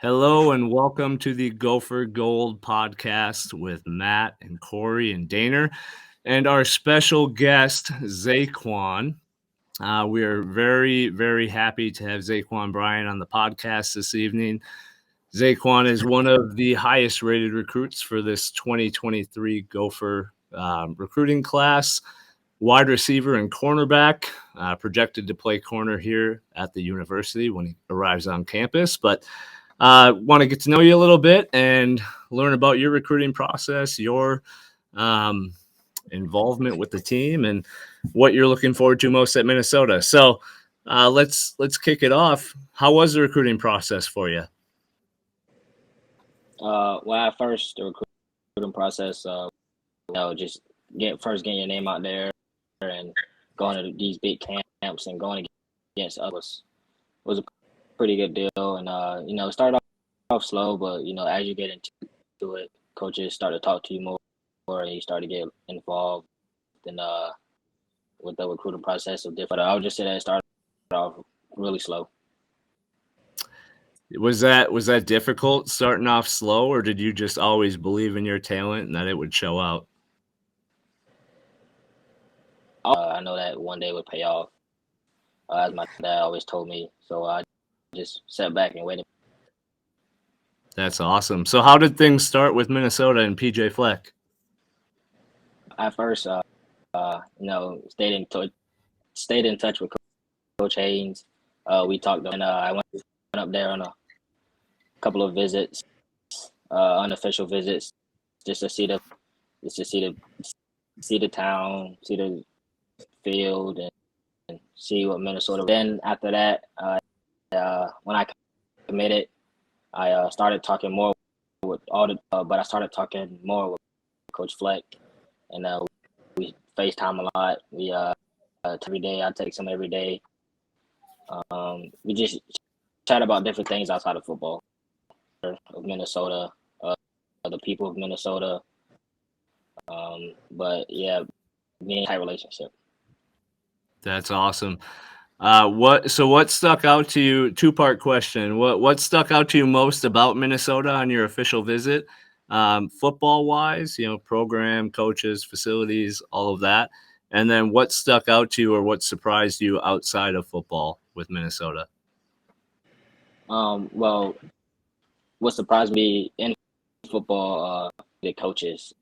Hello and welcome to the Gopher Gold podcast with Matt and Corey and Daner and our special guest, ZaQuan. We are very, very happy to have ZaQuan Bryan on the podcast this evening. ZaQuan is one of the highest rated recruits for this 2023 Gopher recruiting class. Wide receiver and cornerback, projected to play corner here at the university when he arrives on campus. But want to get to know you a little bit and learn about your recruiting process, your involvement with the team, and what you're looking forward to most at Minnesota. So let's kick it off. How was the recruiting process for you? At first, the recruiting process, just getting your name out there and going to these big camps and going against others was a pretty good deal. And it started off slow, but as you get into it, coaches start to talk to you more, and you start to get involved in with the recruiting process of different. I would just say that it started off really slow. Was that difficult starting off slow, or did you just always believe in your talent and that it would show out? I know that one day would pay off, as my dad always told me. So I just sat back and waited. That's awesome. So how did things start with Minnesota and PJ Fleck? At first, stayed in touch with Coach Haynes. We talked, and I went up there on a couple of visits, unofficial visits, just to see the town, see the field, and see what Minnesota. Then after that, when I committed, I started talking more with but I started talking more with Coach Fleck, and we FaceTime a lot. We every day. I text him every day. We just chat about different things outside of football, of Minnesota, the people of Minnesota. But yeah, being a tight relationship. That's awesome. What stuck out to you? Two-part question. What stuck out to you most about Minnesota on your official visit? Football wise, program, coaches, facilities, all of that. And then what stuck out to you or what surprised you outside of football with Minnesota? Well, what surprised me in football, the coaches.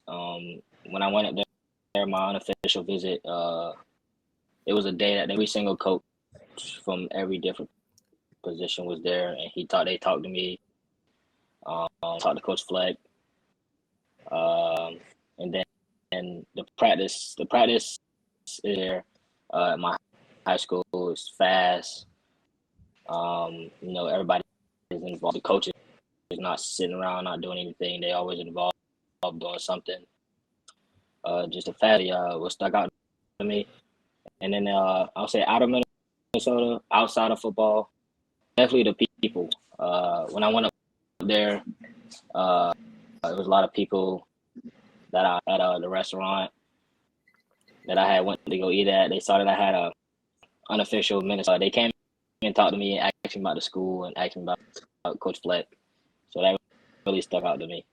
When I went up there, my unofficial visit, it was a day that every single coach from every different position was there, and they talked to me, talked to Coach Fleck, and then the practice is there at my high school is fast. Everybody is involved. The coaches is not sitting around not doing anything. They always involved doing something. Just the fact what stuck out to me. And then I'll say out of Minnesota, outside of football, definitely the people. When I went up there, there was a lot of people that I at the restaurant that I had went to go eat at. They saw that I had a unofficial Minnesota. They came and talked to me, and asked me about the school and asked me about Coach Fleck. So that really stuck out to me.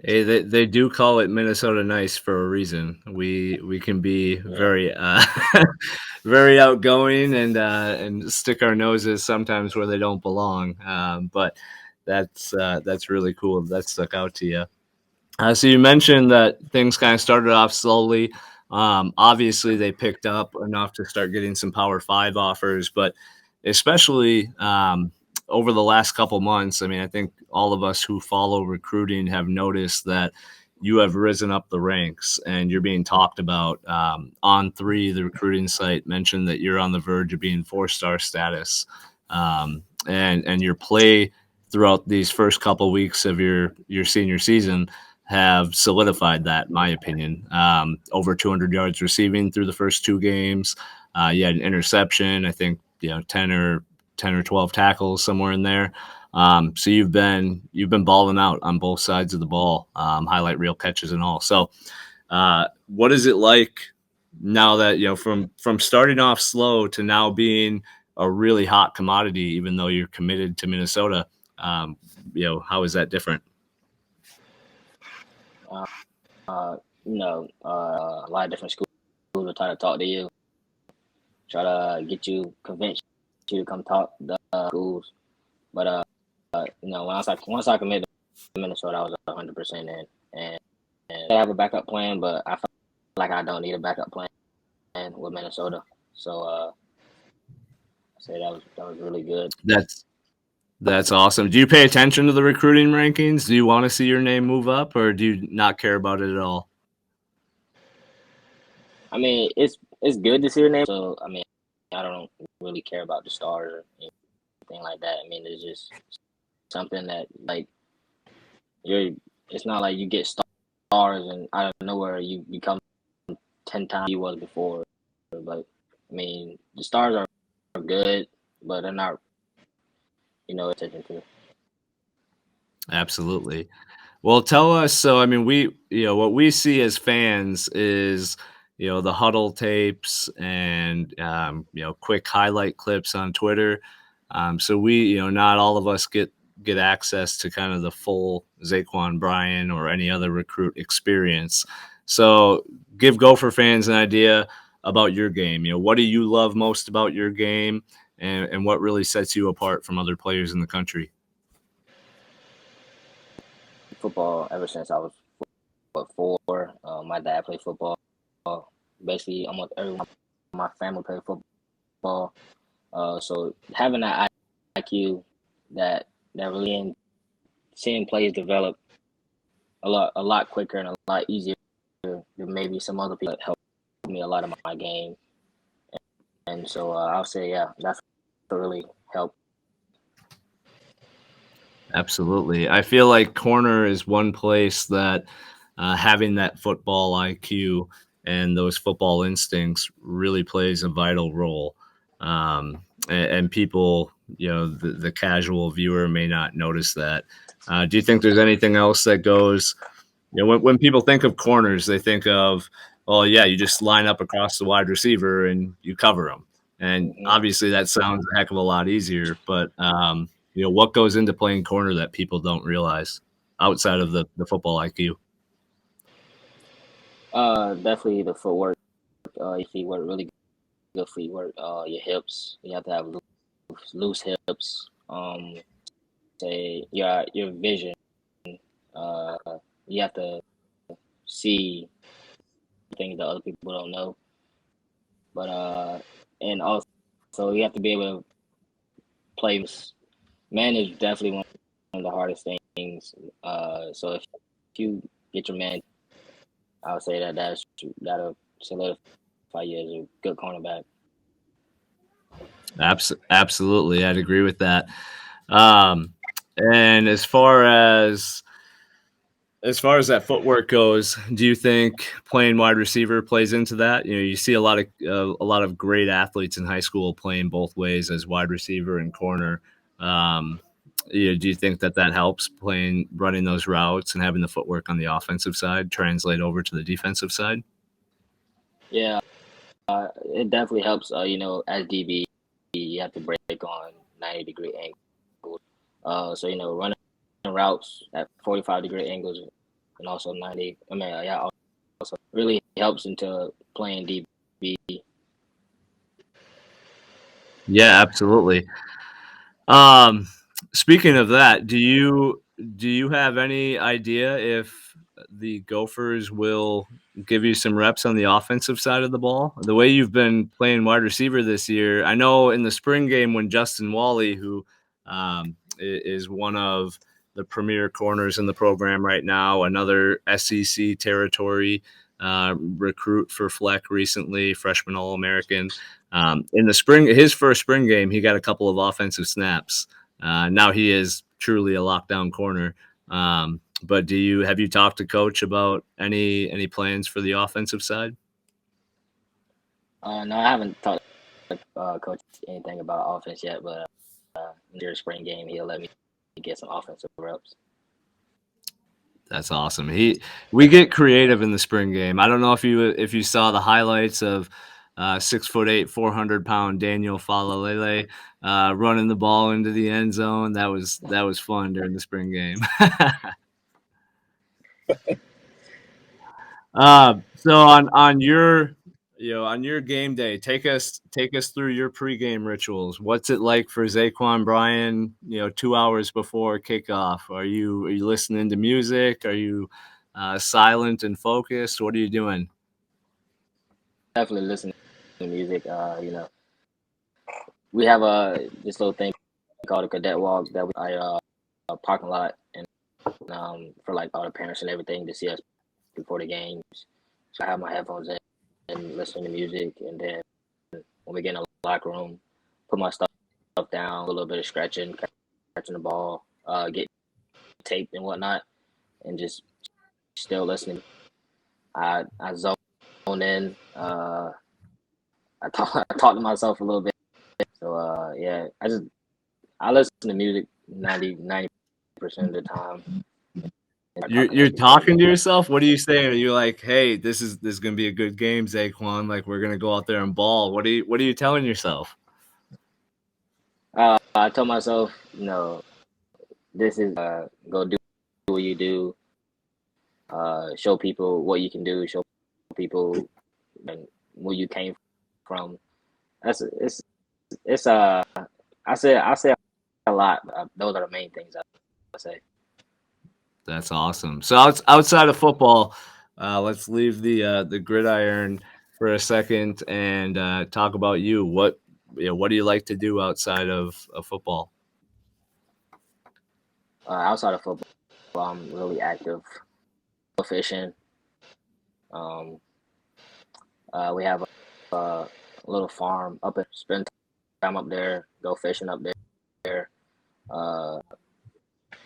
Hey, they do call it Minnesota nice for a reason. We can be very very outgoing and stick our noses sometimes where they don't belong. But that's really cool. That stuck out to you. So you mentioned that things kind of started off slowly. Obviously, they picked up enough to start getting some Power 5 offers, but especially over the last couple months, I mean, I think all of us who follow recruiting have noticed that you have risen up the ranks and you're being talked about. On3, the recruiting site, mentioned that you're on the verge of being 4-star status, and your play throughout these first couple weeks of your senior season have solidified that, in my opinion. Over 200 yards receiving through the first 2 games. You had an interception, I think, 10 or 12 tackles, somewhere in there. So you've been balling out on both sides of the ball, highlight reel catches and all. So what is it like now that, from starting off slow to now being a really hot commodity, even though you're committed to Minnesota. Um, how is that different? Uh, a lot of different schools will try to talk to you, try to get you, convince you to come talk to the schools. But once I committed to Minnesota, I was 100% in, and I have a backup plan, but I feel like I don't need a backup plan with Minnesota. So I say that was really good. That's awesome. Do you pay attention to the recruiting rankings? Do you want to see your name move up, or do you not care about it at all? I mean, it's good to see your name. So I mean, I don't really care about the stars or anything like that. I mean, it's just something that like you're. It's not like you get stars and out of nowhere you become 10 times you was before. But I mean, the stars are good, but they're not attention to. Absolutely. Well, tell us. So, I mean, what we see as fans is, the huddle tapes and, quick highlight clips on Twitter. So not all of us get access to kind of the full ZaQuan Bryan or any other recruit experience. So, give Gopher fans an idea about your game. What do you love most about your game, and what really sets you apart from other players in the country? Football ever since I was 4. My dad played football. Basically, almost everyone in my family played football. So having that IQ that really in seeing plays develop a lot quicker and a lot easier than maybe some other people that helped me a lot in my game. And so I'll say, yeah, that's what really helped. Absolutely. I feel like corner is one place that having that football IQ and those football instincts really plays a vital role. And people, the casual viewer may not notice that. Do you think there's anything else that goes, when people think of corners, they think of, well, yeah, you just line up across the wide receiver and you cover them. And Mm-hmm. obviously that sounds a heck of a lot easier, but what goes into playing corner that people don't realize outside of the football IQ? Definitely the footwork. Your feet work really good footwork. Your hips. You have to have loose hips. Say your vision. Uh, you have to see things that other people don't know. But and also you have to be able to play. Man is definitely one of the hardest things. So if you get your man, I would say that'll solidify you as a good cornerback. Absolutely, I'd agree with that. Um, and as far as that footwork goes, do you think playing wide receiver plays into that? You see a lot of great athletes in high school playing both ways as wide receiver and corner. Um, do you think that helps running those routes and having the footwork on the offensive side translate over to the defensive side? Yeah, it definitely helps. As DB, you have to break on 90-degree angles. So running routes at 45-degree angles and also 90. I mean, yeah, also really helps into playing DB. Yeah, absolutely. Um, Speaking of that, do you have any idea if the Gophers will give you some reps on the offensive side of the ball? The way you've been playing wide receiver this year, I know in the spring game when Justin Wally, who is one of the premier corners in the program right now, another SEC territory recruit for Fleck recently, freshman All-American. In the spring, his first spring game, he got a couple of offensive snaps. Now he is truly a lockdown corner. But have you talked to coach about any plans for the offensive side? No, I haven't talked to coach anything about offense yet, but near spring game, he'll let me get some offensive reps. That's awesome. We get creative in the spring game. I don't know if you saw the highlights of 6'8", 400-pound Daniel Falalele running the ball into the end zone. That was fun during the spring game. So on your on your game day, take us through your pregame rituals. What's it like for ZaQuan Bryan? 2 hours before kickoff. Are you listening to music? Are you silent and focused? What are you doing? Definitely listening to music. We have this little thing called a cadet walk that we a parking lot, and for like all the parents and everything to see us before the games. So I have my headphones in and listening to music, and then when we get in the locker room, put my stuff down, a little bit of stretching, catching the ball, get taped and whatnot, and just still listening. I zone in. I talk to myself a little bit. So yeah, I listen to music 90% of the time. And You're before the talking to game. yourself. What are you saying? Are you like, hey, this is gonna be a good game, ZaQuan? Like we're gonna go out there and ball. What are you telling yourself? I told myself, this is go do what you do. Show people what you can do. Show people and where you came from. That's it's I say a lot. But those are the main things I say. That's awesome. So outside of football, let's leave the gridiron for a second and talk about you. What do you like to do outside of football? Outside of football, I'm really active. Go fishing. Um, we have a little farm up and spend time up there. Go fishing up there. Uh,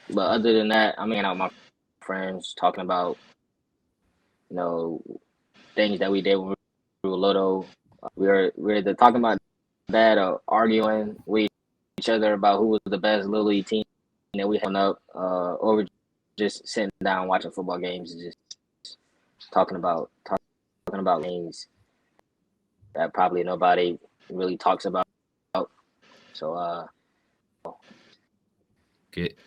but other than that, I'm hanging out with my friends, talking about you know things that we did when we were little. We were either talking about that or arguing with each other about who was the best little league team that we had up, or we're just sitting down watching football games and just talking about things that probably nobody really talks about. So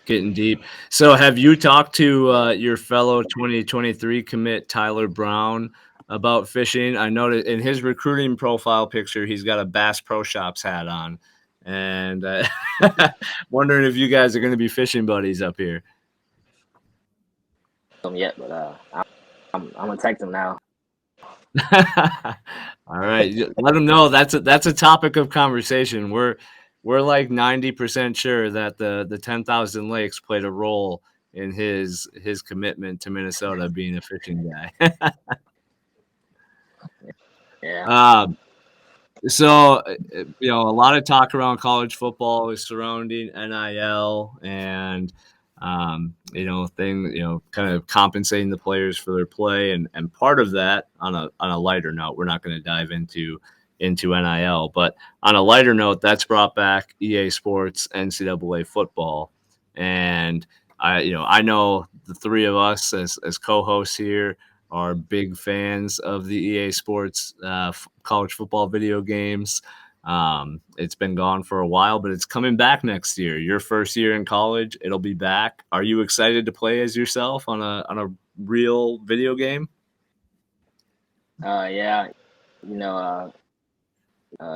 Getting deep. So have you talked to your fellow 2023 commit Tyler Brown about fishing? I noticed in his recruiting profile picture, he's got a Bass Pro Shops hat on, and wondering if you guys are going to be fishing buddies up here. them yet, but I'm gonna text them now. All right, let them know that's a topic of conversation. We're like 90% sure that the 10,000 Lakes played a role in his commitment to Minnesota being a fishing guy. Yeah. um, so a lot of talk around college football is surrounding NIL and kind of compensating the players for their play, and part of that on a lighter note, we're not going to dive into NIL, but on a lighter note, that's brought back EA Sports NCAA football, and I know the three of us as co-hosts here are big fans of the EA Sports college football video games. It's been gone for a while, but it's coming back next year. Your first year in college, it'll be back. Are you excited to play as yourself on a real video game? Yeah. You know,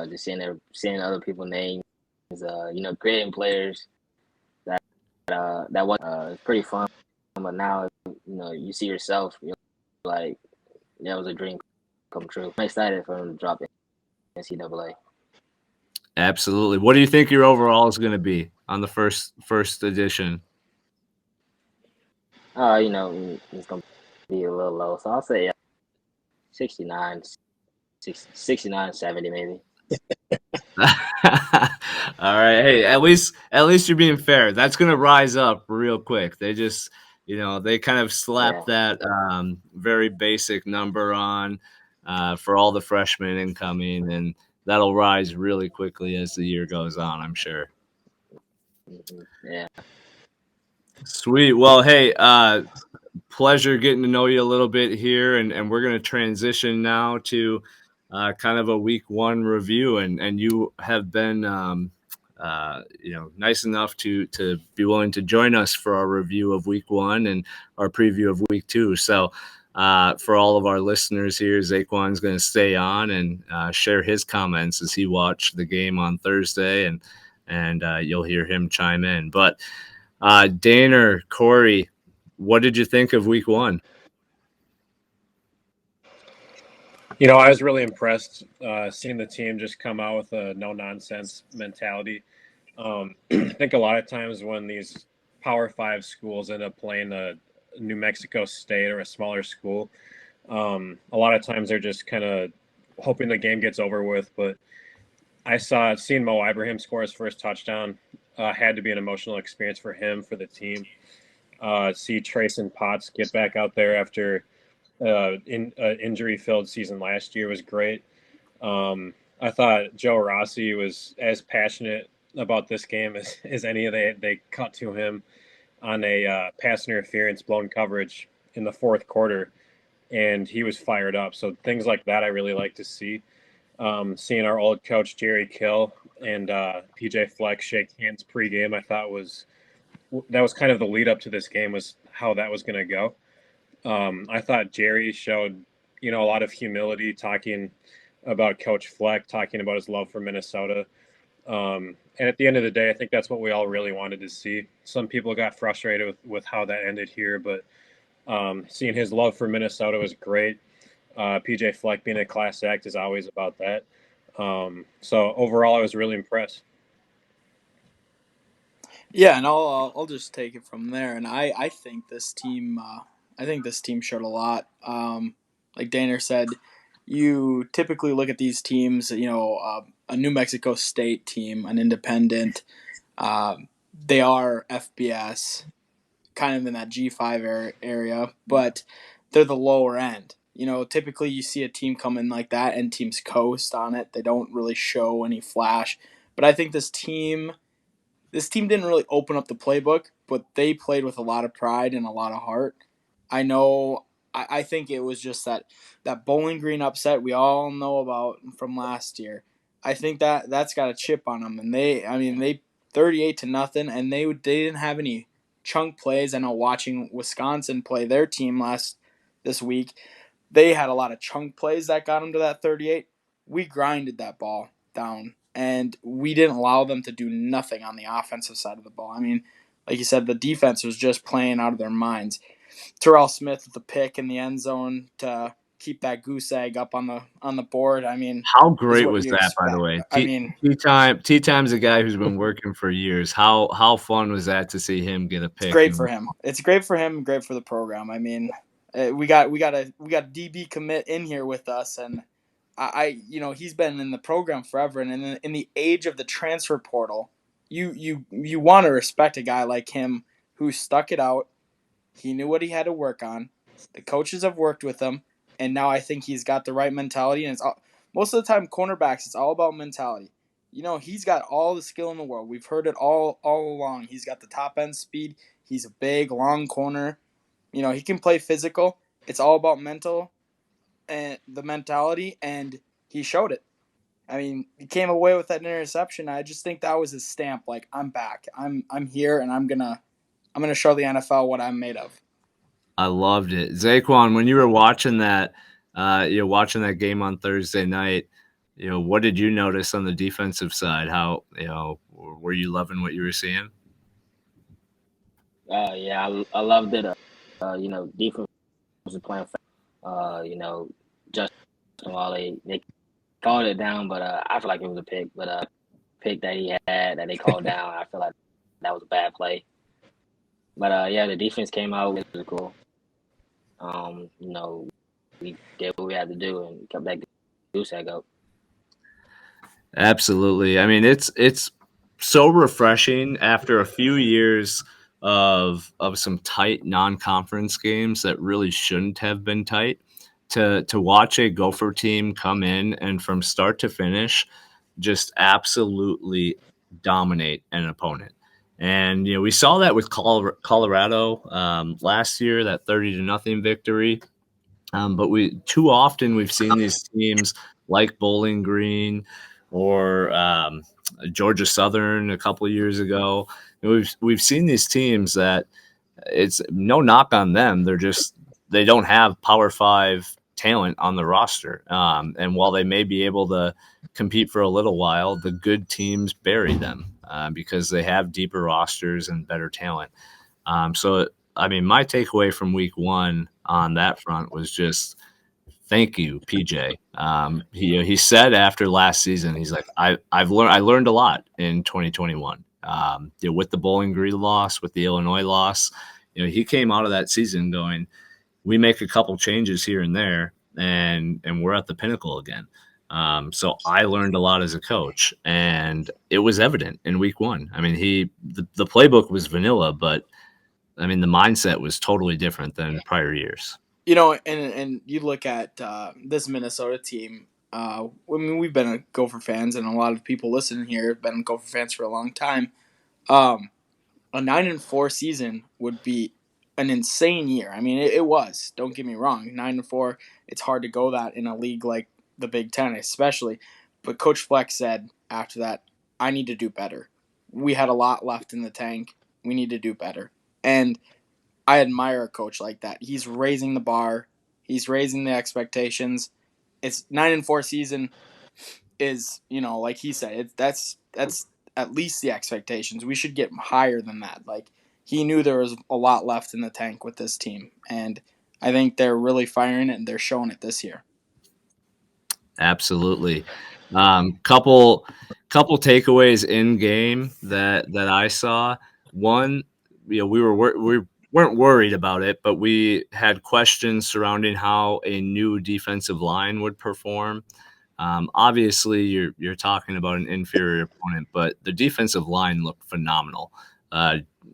just seeing other people's names. Creating players that was it's pretty fun. But now, you see yourself. You're like, that was a dream come true. I'm excited for him to drop in NCAA. Absolutely. What do you think your overall is going to be on the first edition? It's gonna be a little low, so I'll say 69, 69, 70 maybe. All right. Hey, at least you're being fair. That's gonna rise up real quick. They just, they kind of Yeah. slapped that very basic number on for all the freshmen incoming, and that'll rise really quickly as the year goes on, I'm sure. Yeah. Sweet. Well, hey, pleasure getting to know you a little bit here, and we're gonna transition now to kind of a week one review, and you have been nice enough to be willing to join us for our review of week one and our preview of week two. So for all of our listeners here, ZaQuan's going to stay on and share his comments as he watched the game on Thursday, and you'll hear him chime in. But Dana, Corey, what did you think of week one? I was really impressed seeing the team just come out with a no-nonsense mentality. I think a lot of times when these Power 5 schools end up playing a New Mexico State or a smaller school, a lot of times they're just kind of hoping the game gets over with. But seeing Mo Ibrahim score his first touchdown had to be an emotional experience for him, for the team. See Trayson Potts get back out there after injury-filled season last year was great. I thought Joe Rossi was as passionate about this game as any of they cut to him on a pass interference blown coverage in the fourth quarter, and he was fired up. So things like that I really like to see. Seeing our old coach Jerry Kill and PJ Fleck shake hands pregame, I thought that was kind of the lead up to this game, was how that was going to go. I thought Jerry showed, a lot of humility, talking about Coach Fleck, talking about his love for Minnesota. And at the end of the day, I think that's what we all really wanted to see. Some people got frustrated with how that ended here, but seeing his love for Minnesota was great. PJ Fleck being a class act is always about that. So overall, I was really impressed. Yeah, and I'll just take it from there. And I think this team showed a lot. Like Daner said, you typically look at these teams. A New Mexico State team, an independent. They are FBS, kind of in that G5 area, but they're the lower end. Typically you see a team come in like that and teams coast on it. They don't really show any flash. But I think this team didn't really open up the playbook, but they played with a lot of pride and a lot of heart. I think it was just that Bowling Green upset we all know about from last year. I think that's got a chip on them, and they 38-0, and they didn't have any chunk plays. I know watching Wisconsin play their team this week, they had a lot of chunk plays that got them to that 38. We grinded that ball down, and we didn't allow them to do nothing on the offensive side of the ball. Like you said, the defense was just playing out of their minds. Terrell Smith with the pick in the end zone to keep that goose egg up on the board. How great was that, by the way? Tea Time's a guy who's been working for years. How fun was that to see him get a pick? It's great for him. It's great for him. Great for the program. We got a DB commit in here with us, and he's been in the program forever. And in the age of the transfer portal, you want to respect a guy like him who stuck it out. He knew what he had to work on. The coaches have worked with him, and now I think he's got the right mentality. And most of the time, cornerbacks, it's all about mentality. He's got all the skill in the world. We've heard it all along. He's got the top end speed. He's a big, long corner. He can play physical. It's all about mental and the mentality, and he showed it. He came away with that interception. I just think that was his stamp. Like, I'm back. I'm here, and I'm gonna show the NFL what I'm made of. I loved it. ZaQuan, when you were watching that, watching that game on Thursday night, what did you notice on the defensive side? How, were you loving what you were seeing? Yeah, I loved it. Defense was playing fast. Justin Wally, they called it down, but I feel like it was a pick. But pick that he had that they called down, I feel like that was a bad play. But the defense came out physical. We did what we had to do and kept that goose egg up. Absolutely. It's so refreshing after a few years of some tight non-conference games that really shouldn't have been tight to watch a Gopher team come in and from start to finish just absolutely dominate an opponent. And we saw that with Colorado last year, that 30-0 victory. But we've seen these teams like Bowling Green or Georgia Southern a couple of years ago. We've seen these teams that it's no knock on them. They don't have Power Five talent on the roster, and while they may be able to compete for a little while, the good teams bury them because they have deeper rosters and better talent. So, I mean, my takeaway from week one on that front was just thank you, PJ. He said after last season, he's like, I learned a lot in 2021. With the Bowling Green loss, with the Illinois loss, he came out of that season going, we make a couple changes here and there, and we're at the pinnacle again. So I learned a lot as a coach, and it was evident in week one. I mean, the playbook was vanilla, but I mean, the mindset was totally different than prior years. And you look at this Minnesota team. I mean, we've been Gopher fans, and a lot of people listening here have been Gopher fans for a long time. A 9-4 season would be an insane year. I mean, it was. Don't get me wrong. 9-4. It's hard to go that in a league like the Big Ten, especially. But Coach Fleck said after that, I need to do better. We had a lot left in the tank. We need to do better. And I admire a coach like that. He's raising the bar. He's raising the expectations. It's 9-4 season is, like he said, that's at least the expectations. We should get higher than that. Like, he knew there was a lot left in the tank with this team, and I think they're really firing it and they're showing it this year. Absolutely. Couple takeaways in game that I saw. One, we weren't worried about it, but we had questions surrounding how a new defensive line would perform. Obviously, you're talking about an inferior opponent, but the defensive line looked phenomenal.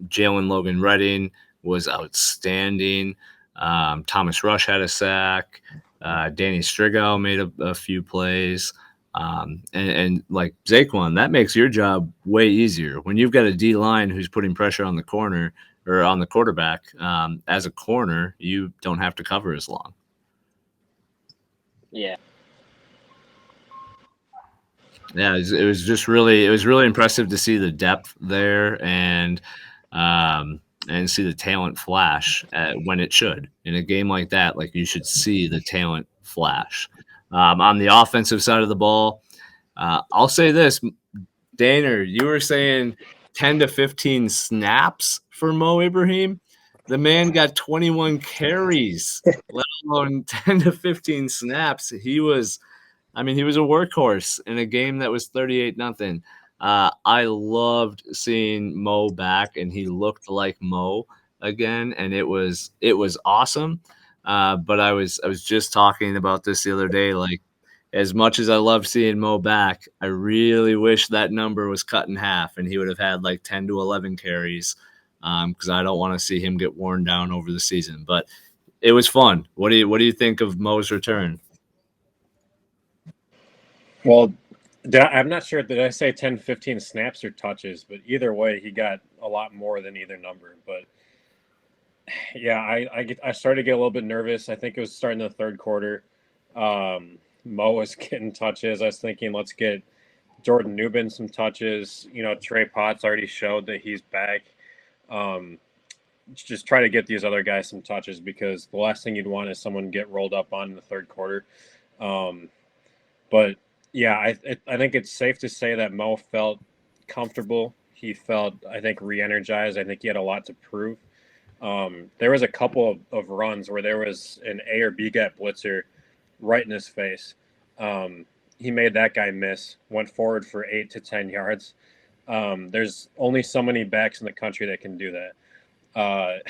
Jalen Logan Redding was outstanding. Thomas Rush had a sack. Danny Strigo made a few plays. And like ZaQuan, that makes your job way easier when you've got a D line who's putting pressure on the corner or on the quarterback. As a corner, you don't have to cover as long. Yeah. Yeah, it was just really impressive to see the depth there and see the talent flash when it should in a game like that. Like, you should see the talent flash. On the offensive side of the ball, I'll say this, Danner, you were saying 10 to 15 snaps for Mo Ibrahim. The man got 21 carries, let alone 10 to 15 snaps. He was a workhorse in a game that was 38-0. I loved seeing Mo back, and he looked like Mo again, and it was awesome. But I was just talking about this the other day. Like, as much as I love seeing Mo back, I really wish that number was cut in half, and he would have had like 10 to 11 carries, because I don't want to see him get worn down over the season. But it was fun. What do you think of Mo's return? Well, I'm not sure. Did I say 10, 15 snaps or touches? But either way, he got a lot more than either number. But yeah, I started to get a little bit nervous. I think it was starting the third quarter. Mo was getting touches. I was thinking, let's get Jordan Newman some touches. Trey Potts already showed that he's back. Just try to get these other guys some touches, because the last thing you'd want is someone get rolled up on in the third quarter. But yeah, I think it's safe to say that Mo felt comfortable. He felt, I think, re-energized. I think he had a lot to prove. There was a couple of runs where there was an A or B gap blitzer right in his face. He made that guy miss, went forward for 8 to 10 yards. There's only so many backs in the country that can do that.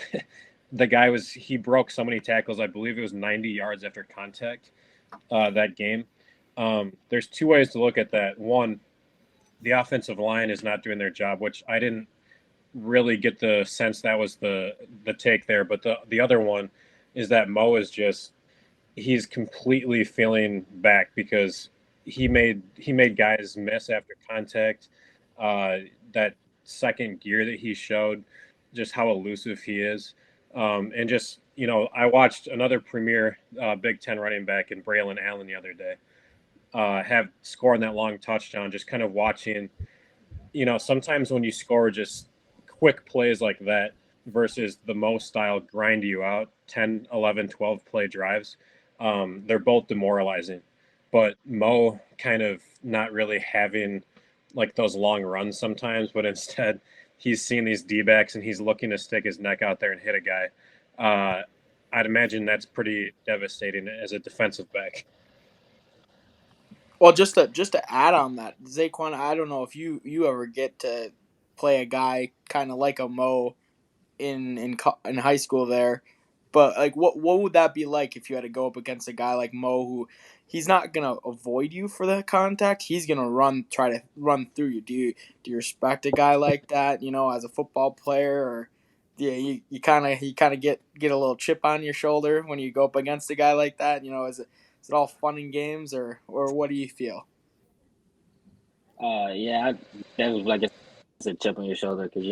The guy he broke so many tackles. I believe it was 90 yards after contact that game. There's two ways to look at that. One, the offensive line is not doing their job, which I didn't really get the sense that was the take there. But the other one is that Mo is he's completely feeling back, because he made guys miss after contact. That second gear that he showed, just how elusive he is. And I watched another premier Big Ten running back in Braylon Allen the other day. have scoring that long touchdown, just kind of watching, sometimes when you score just quick plays like that versus the Mo style grind you out 10, 11, 12 play drives, they're both demoralizing. But Mo kind of not really having like those long runs sometimes, but instead he's seeing these D backs and he's looking to stick his neck out there and hit a guy. I'd imagine that's pretty devastating as a defensive back. Well, just to add on that, ZaQuan, I don't know if you ever get to play a guy kind of like a Mo in high school there, but like what would that be like if you had to go up against a guy like Mo, who he's not gonna avoid you for the contact, he's gonna try to run through you. Do you respect a guy like that? As a football player, or yeah, you kind of get a little chip on your shoulder when you go up against a guy like that. Is it all fun and games, or what do you feel? Yeah, that was like it's a chip on your shoulder because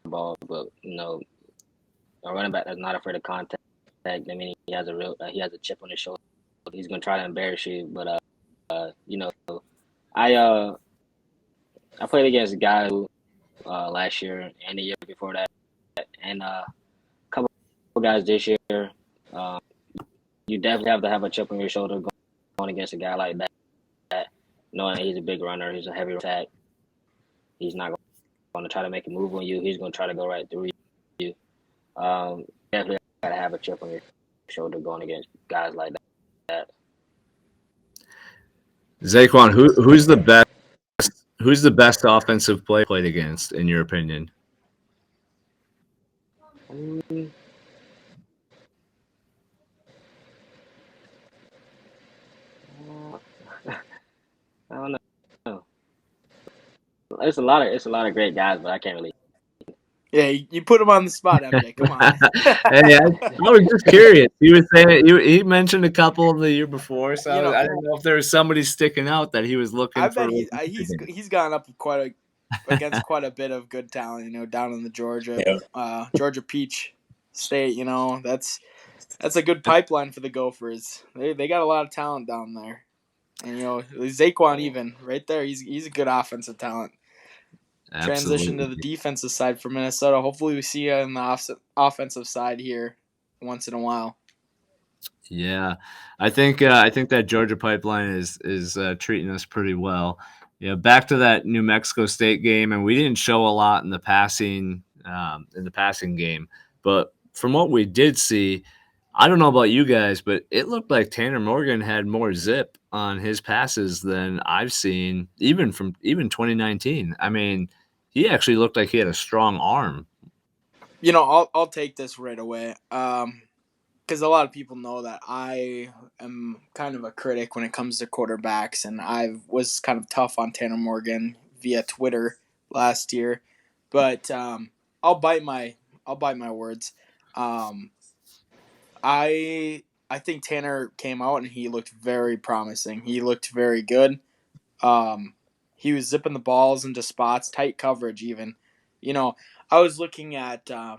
ball, but a running back that's not afraid of contact. I mean, he has a chip on his shoulder. He's gonna try to embarrass you, but I I played against a guy who last year and the year before that, and a couple of guys this year. Um, you definitely have to have a chip on your shoulder going against a guy like that, knowing that he's a big runner, he's a heavy attack. He's not going to try to make a move on you. He's going to try to go right through you. Definitely got to have a chip on your shoulder going against guys like that. ZaQuan, who's the best offensive play played against in your opinion? Um, I don't know. It's a lot of great guys, but I can't really. Yeah, you put him on the spot, MJ. Come on. Hey, I was just curious. He was saying he mentioned a couple the year before, so I didn't know if there was somebody sticking out that he was looking I for. bet he's gone up against quite a bit of good talent. Down in the Georgia Peach State. That's a good pipeline for the Gophers. They got a lot of talent down there, and ZaQuan even right there. He's a good offensive talent. Transition to the Absolutely. defensive side for Minnesota. Hopefully, we see you on the offensive side here once in a while. Yeah, I think that Georgia pipeline is treating us pretty well. Back to that New Mexico State game, and we didn't show a lot in the passing game, but from what we did see, I don't know about you guys, but it looked like Tanner Morgan had more zip on his passes than I've seen, even 2019. I mean, he actually looked like he had a strong arm. I'll take this right away. Because a lot of people know that I am kind of a critic when it comes to quarterbacks, and I was kind of tough on Tanner Morgan via Twitter last year, but I'll bite my words. Um, I think Tanner came out and he looked very promising. He looked very good. Um, he was zipping the balls into spots, tight coverage even. You know, I was looking at I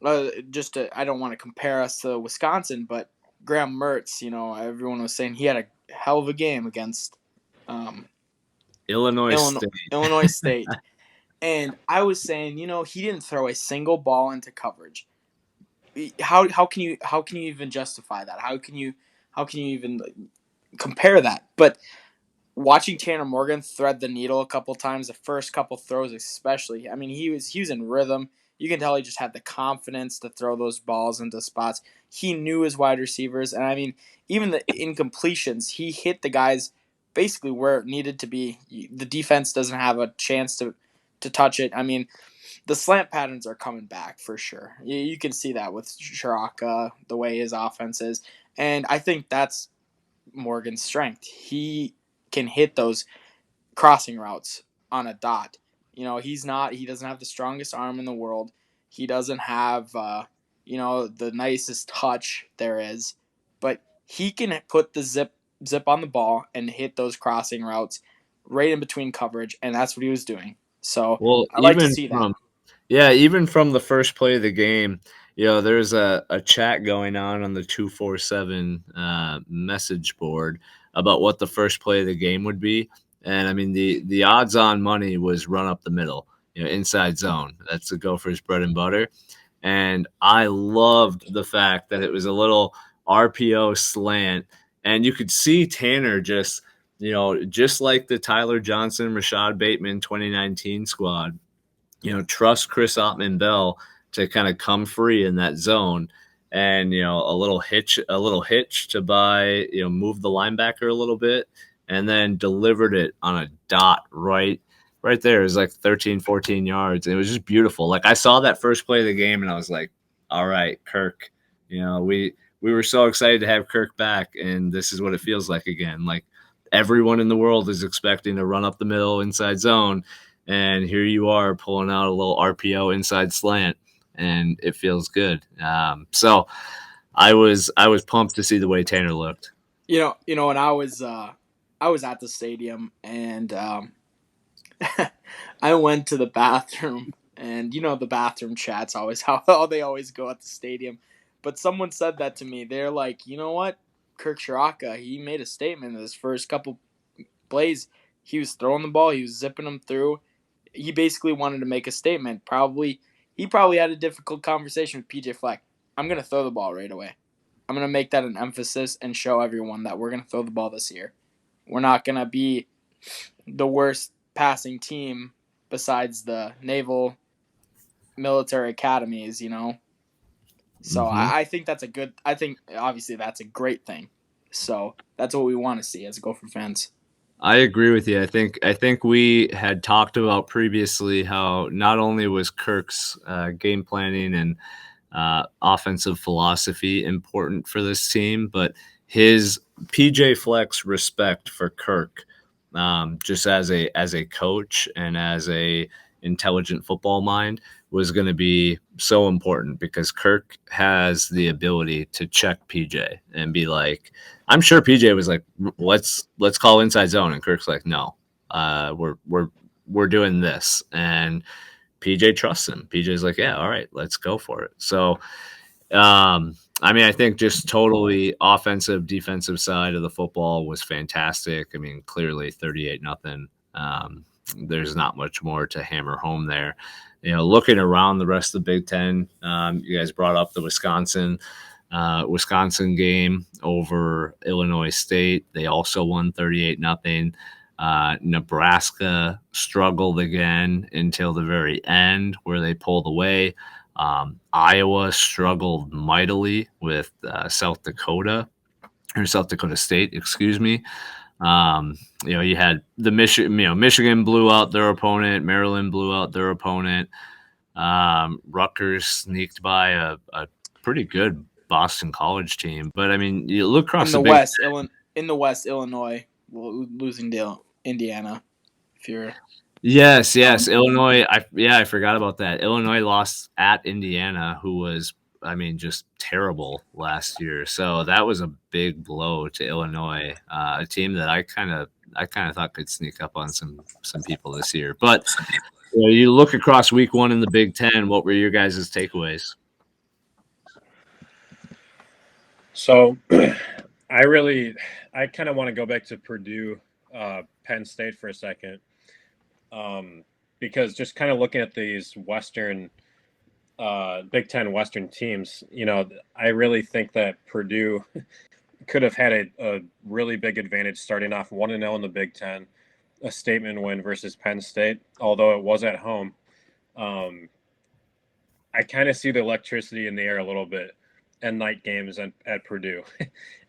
don't want to compare us to Wisconsin, but Graham Mertz, everyone was saying he had a hell of a game against um, Illinois Illinois, State. Illinois State. And I was saying, he didn't throw a single ball into coverage. How can you even justify that? How can you even compare that? But watching Tanner Morgan thread the needle a couple times, the first couple throws especially. I mean, he was in rhythm. You can tell he just had the confidence to throw those balls into spots. He knew his wide receivers, and I mean, even the incompletions, he hit the guys basically where it needed to be. The defense doesn't have a chance to touch it. I mean, the slant patterns are coming back for sure. You can see that with Shiraka, the way his offense is, and I think that's Morgan's strength. He can hit those crossing routes on a dot. He doesn't have the strongest arm in the world. He doesn't have the nicest touch there is, but he can put the zip on the ball and hit those crossing routes right in between coverage, and that's what he was doing. So Well, I like to see that. even from the first play of the game, there's a chat going on the 247 message board about what the first play of the game would be. And I mean, the odds on money was run up the middle, inside zone. That's the Gophers' bread and butter. And I loved the fact that it was a little RPO slant, and you could see Tanner just like the Tyler Johnson, Rashad Bateman 2019 squad, trust Chris Ottman Bell to kind of come free in that zone, and a little hitch to move the linebacker a little bit, and then delivered it on a dot right there. It was like 13, 14 yards. And it was just beautiful. Like, I saw that first play of the game and I was like, all right, Kirk, we were so excited to have Kirk back, and this is what it feels like again. Like, everyone in the world is expecting to run up the middle inside zone, and here you are pulling out a little RPO inside slant, and it feels good. So I was pumped to see the way Tanner looked. When I was at the stadium, and I went to the bathroom, and the bathroom chat's always how they always go at the stadium. But someone said that to me. They're like, you know what? Kirk Shiraka, he made a statement in his first couple plays. He was throwing the ball, he was zipping them through. He basically wanted to make a statement. He probably had a difficult conversation with PJ Fleck. I'm gonna throw the ball right away. I'm gonna make that an emphasis and show everyone that we're gonna throw the ball this year. We're not gonna be the worst passing team besides the naval military academies, So I think that's I think obviously that's a great thing. So that's what we want to see as Gopher fans. I agree with you. I think we had talked about previously how not only was Kirk's game planning and offensive philosophy important for this team, but his PJ Fleck's respect for Kirk, just as a coach and as a intelligent football mind, was going to be so important, because Kirk has the ability to check PJ and be like, I'm sure PJ was like, let's call inside zone, and Kirk's like, no, we're doing this, and PJ trusts him. PJ's like, yeah, all right, let's go for it. So, I mean, I think just totally offensive, defensive side of the football was fantastic. I mean, clearly 38-0. There's not much more to hammer home there. Looking around the rest of the Big Ten, you guys brought up the Wisconsin game over Illinois State. They also won 38-0. Nebraska struggled again until the very end, where they pulled away. Iowa struggled mightily with South Dakota State, excuse me. You had the Michigan blew out their opponent. Maryland blew out their opponent. Rutgers sneaked by a pretty good Boston College team. But I mean, you look across in the West, Illinois losing to Indiana. If you're Yes, Illinois. I forgot about that. Illinois lost at Indiana, who was, I mean, just terrible last year. So that was a big blow to Illinois, a team that I kind of thought could sneak up on some people this year. But you look across week one in the Big Ten. What were your guys' takeaways? So, I kind of want to go back to Purdue, Penn State for a second. Because just kind of looking at these Western, Big Ten Western teams, I really think that Purdue could have had a really big advantage starting off 1-0 in the Big Ten, a statement win versus Penn State, although it was at home. I kind of see the electricity in the air a little bit at night games at Purdue.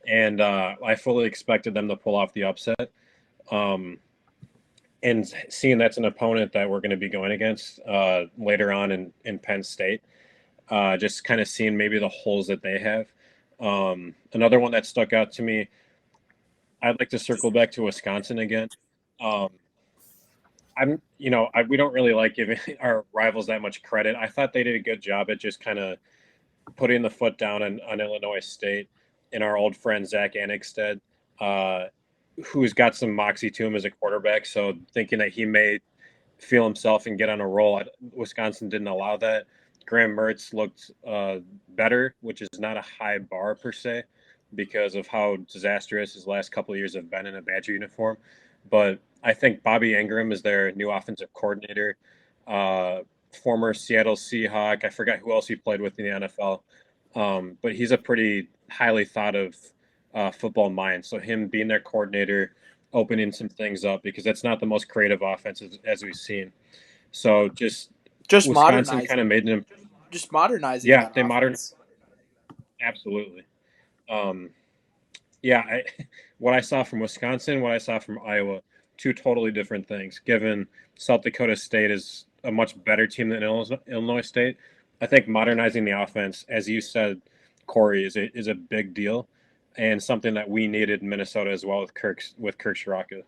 And I fully expected them to pull off the upset. And seeing that's an opponent that we're going to be going against later on in Penn State, just kind of seeing maybe the holes that they have. Another one that stuck out to me, I'd like to circle back to Wisconsin again. We don't really like giving our rivals that much credit. I thought they did a good job at just kind of putting the foot down on Illinois State and our old friend Zach Anixted, who's got some moxie to him as a quarterback. So thinking that he may feel himself and get on a roll, Wisconsin didn't allow that. Graham Mertz looked better, which is not a high bar per se. because of how disastrous his last couple of years have been in a Badger uniform. But I think Bobby Ingram is their new offensive coordinator, former Seattle Seahawk. I forgot who else he played with in the NFL, but he's a pretty highly thought of football mind. So him being their coordinator, opening some things up because that's not the most creative offense as we've seen. So just Wisconsin kind of made them. Just modernizing Yeah, that they offense. absolutely. Um, yeah, what I saw from Wisconsin, what I saw from Iowa, two totally different things. Given South Dakota State is a much better team than Illinois State, I think modernizing the offense, as you said, Corey, is a big deal, and something that we needed in Minnesota as well with Kirk Shiraka.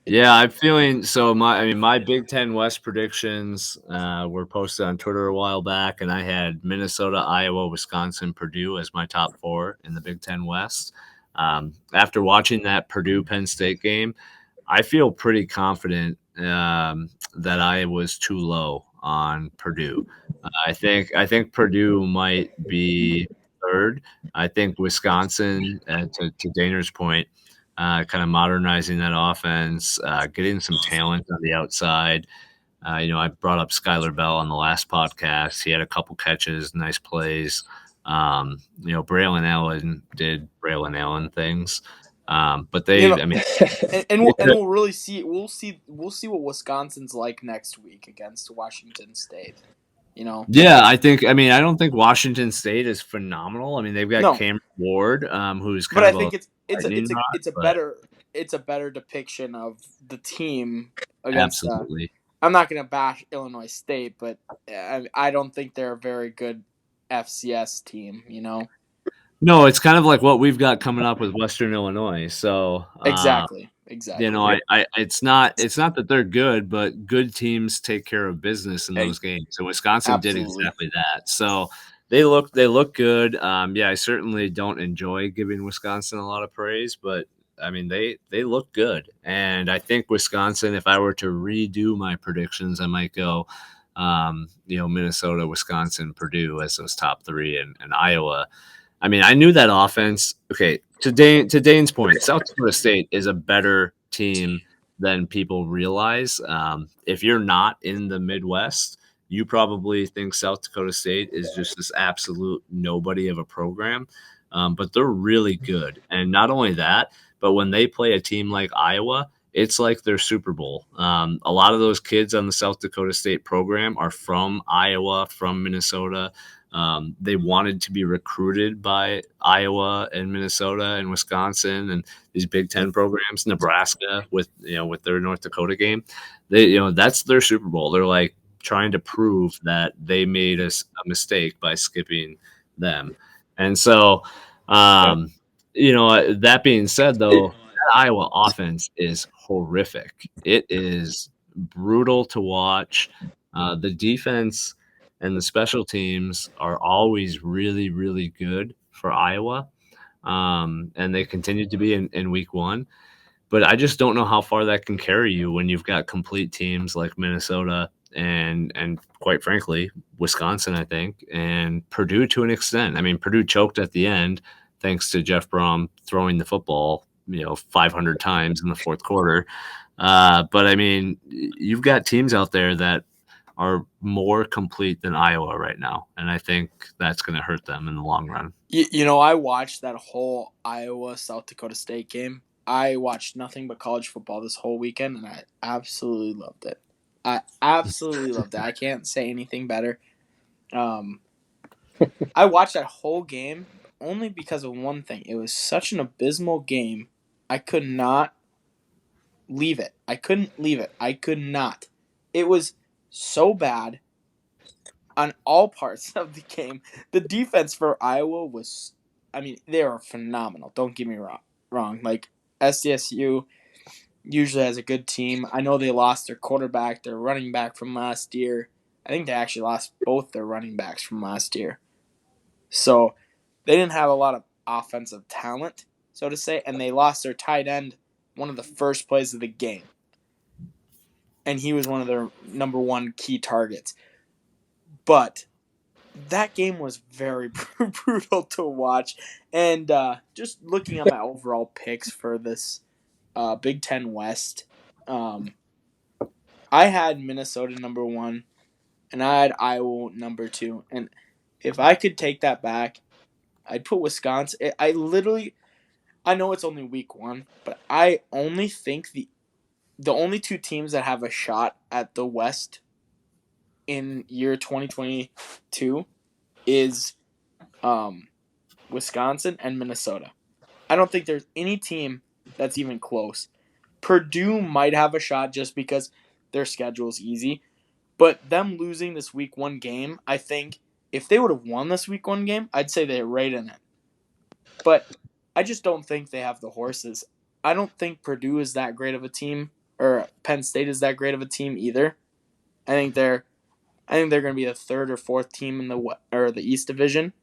Yeah, I'm feeling so. My Big Ten West predictions were posted on Twitter a while back, and I had Minnesota, Iowa, Wisconsin, Purdue as my top four in the Big Ten West. After watching that Purdue Penn State game, I feel pretty confident that I was too low on Purdue. I think Purdue might be third. I think Wisconsin, to Daner's point, kind of modernizing that offense, getting some talent on the outside. I brought up Skylar Bell on the last podcast. He had a couple catches, nice plays. Braylon Allen did Braylon Allen things. But they, I mean, and we'll really see. We'll see what Wisconsin's like next week against Washington State. Yeah, I don't think Washington State is phenomenal. I mean, they've got Cameron Ward, who's kind but I of think it's a but better depiction of the team against. absolutely. I'm not going to bash Illinois State, but I don't think they're a very good FCS team. No, it's kind of like what we've got coming up with Western Illinois. So Exactly. it's not that they're good, but good teams take care of business in those games. So Wisconsin did exactly that. So they look good. I certainly don't enjoy giving Wisconsin a lot of praise, but I mean they look good. And I think Wisconsin, if I were to redo my predictions, I might go Minnesota, Wisconsin, Purdue as those top three, and Iowa. I mean, I knew that offense. Okay, to Dane's point, South Dakota State is a better team than people realize. If you're not in the Midwest, you probably think South Dakota State is just this absolute nobody of a program. But they're really good. And not only that, but when they play a team like Iowa, it's like their Super Bowl. A lot of those kids on the South Dakota State program are from Iowa, from Minnesota. They wanted to be recruited by Iowa and Minnesota and Wisconsin and these Big Ten programs, Nebraska with their North Dakota game. That's their Super Bowl. They're like trying to prove that they made a mistake by skipping them. And so, that being said, though, that Iowa offense is horrific. It is brutal to watch. The defense and the special teams are always really, really good for Iowa. And they continue to be in week one. But I just don't know how far that can carry you when you've got complete teams like Minnesota and quite frankly, Wisconsin, I think, and Purdue to an extent. I mean, Purdue choked at the end thanks to Jeff Brom throwing the football, 500 times in the fourth quarter. But I mean, you've got teams out there that are more complete than Iowa right now, and I think that's going to hurt them in the long run. I watched that whole Iowa South Dakota State game. I watched nothing but college football this whole weekend, and I absolutely loved it. I can't say anything better. I watched that whole game only because of one thing. It was such an abysmal game. I could not leave it. I couldn't leave it. I could not. It was so bad on all parts of the game. The defense for Iowa was, they are phenomenal. Don't get me wrong. Like, SDSU usually has a good team. I know they lost their quarterback, their running back from last year. I think they actually lost both their running backs from last year. So they didn't have a lot of offensive talent, so to say, and they lost their tight end one of the first plays of the game. And he was one of their number one key targets. But that game was very brutal to watch. And just looking at my overall picks for this Big Ten West, I had Minnesota number 1, and I had Iowa number 2. And if I could take that back, I'd put Wisconsin. I know it's only week 1, but I only think the only 2 teams that have a shot at the West in year 2022 is Wisconsin and Minnesota. I don't think there's any team that's even close. Purdue might have a shot just because their schedule is easy, but them losing this week 1 game, I think if they would have won this week 1 game, I'd say they're right in it. But I just don't think they have the horses. I don't think Purdue is that great of a team, or Penn State is that great of a team either. I think they're going to be the 3rd or 4th team in the East Division.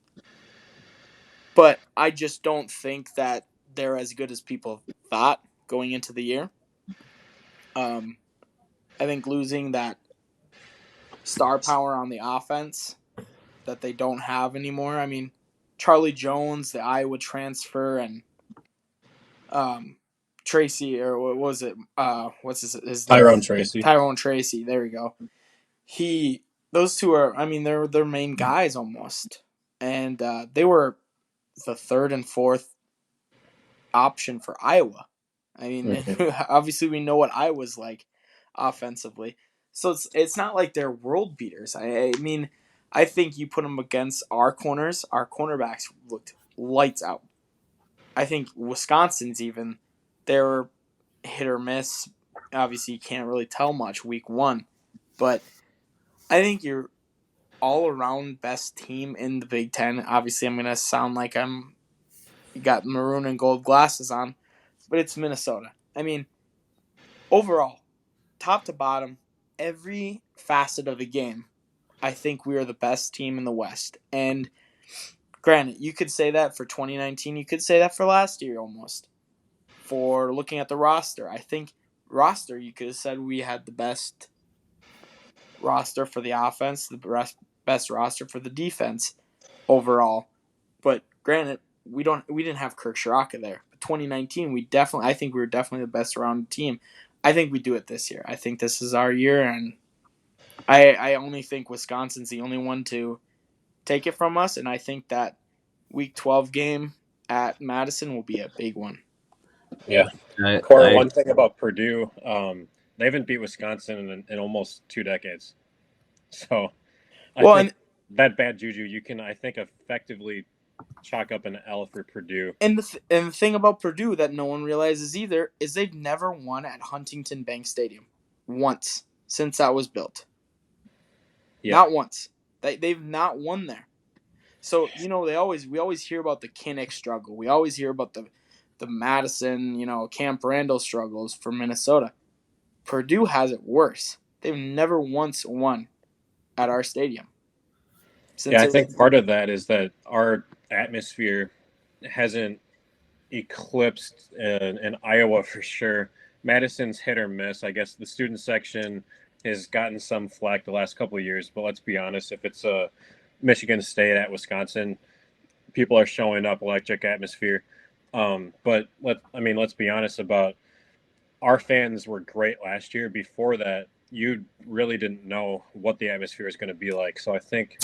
But I just don't think that they're as good as people thought going into the year. I think losing that star power on the offense that they don't have anymore. I mean, Charlie Jones, the Iowa transfer, and Tracy, or what was it? What's his name? Tyrone Tracy. There we go. Those two are. I mean, they're their main guys almost, and they were the 3rd and 4th option for Iowa. I mean, obviously we know what Iowa's like offensively, so it's not like they're world beaters. I mean, I think you put them against our corners. Our cornerbacks looked lights out. I think Wisconsin's even, they were hit or miss. Obviously, you can't really tell much week 1, but I think you're all around best team in the Big Ten. Obviously, I'm gonna sound like you got maroon and gold glasses on, but it's Minnesota. I mean, overall, top to bottom, every facet of the game, I think we are the best team in the West. And granted, you could say that for 2019. You could say that for last year almost. For looking at the roster, I think you could have said we had the best roster for the offense, the best roster for the defense overall. But granted, we didn't have Kirk Shiraka there. But 2019, I think we were definitely the best rounded team. I think we do it this year. I think this is our year, and I only think Wisconsin's the only one to take it from us, and I think that Week 12 game at Madison will be a big one. Yeah. One thing about Purdue, they haven't beat Wisconsin in almost 2 decades. So I think that bad juju, you can, I think, effectively chalk up an L for Purdue. And the thing about Purdue that no one realizes either is they've never won at Huntington Bank Stadium once since that was built. Yeah. Not once. They've not won there. So, we always hear about the Kinnick struggle. We always hear about the Madison, Camp Randall struggles for Minnesota. Purdue has it worse. They've never once won at our stadium. I think part of that is that our atmosphere hasn't eclipsed in Iowa for sure. Madison's hit or miss. I guess the student section has gotten some flack the last couple of years, but let's be honest, if it's a Michigan State at Wisconsin, people are showing up, electric atmosphere. But let's be honest about our fans were great last year. Before that, you really didn't know what the atmosphere is going to be like. So I think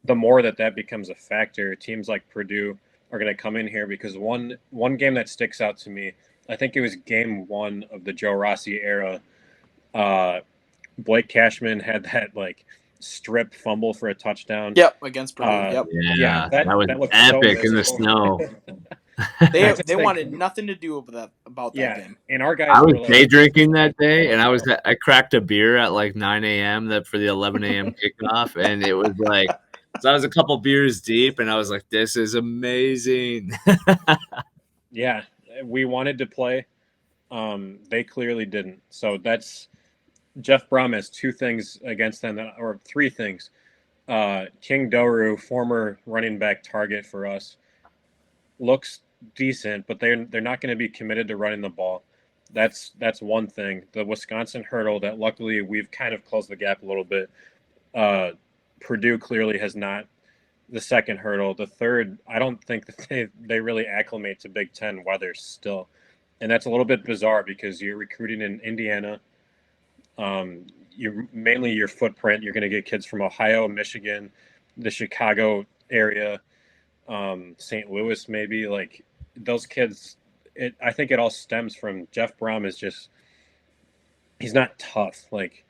the more that becomes a factor, teams like Purdue are going to come in here, because one game that sticks out to me, I think it was game 1 of the Joe Rossi era. Blake Cashman had that strip fumble for a touchdown. Yep, against Purdue. Yep. Yeah, that was epic in the snow. They wanted nothing to do about that game. And our guys, I was day drinking that day, and I cracked a beer at 9 a.m. for the 11 a.m. kickoff, and it was so I was a couple beers deep, and I was like, "This is amazing." Yeah, we wanted to play. They clearly didn't. So that's Jeff Brom has 2 things against them, or 3 things. King Doru, former running back target for us, looks decent, but they're not going to be committed to running the ball. That's one thing. The Wisconsin hurdle that luckily we've kind of closed the gap a little bit. Purdue clearly has not. The second hurdle, the third, I don't think that they really acclimate to Big Ten weather still, and that's a little bit bizarre because you're recruiting in Indiana. You mainly your footprint. You're going to get kids from Ohio, Michigan, the Chicago area, St. Louis, maybe. Like those kids, I think it all stems from Jeff Brom is just he's not tough. Like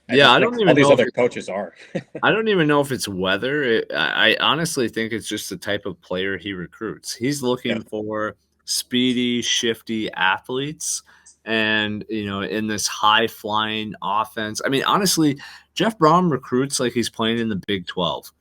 I Yeah, just I think don't all even these know if other coaches are. I don't even know if it's weather. I honestly think it's just the type of player he recruits. He's Yeah, looking for speedy, shifty athletes, and in this high flying offense. I mean, honestly, Jeff Brom recruits like he's playing in the Big 12.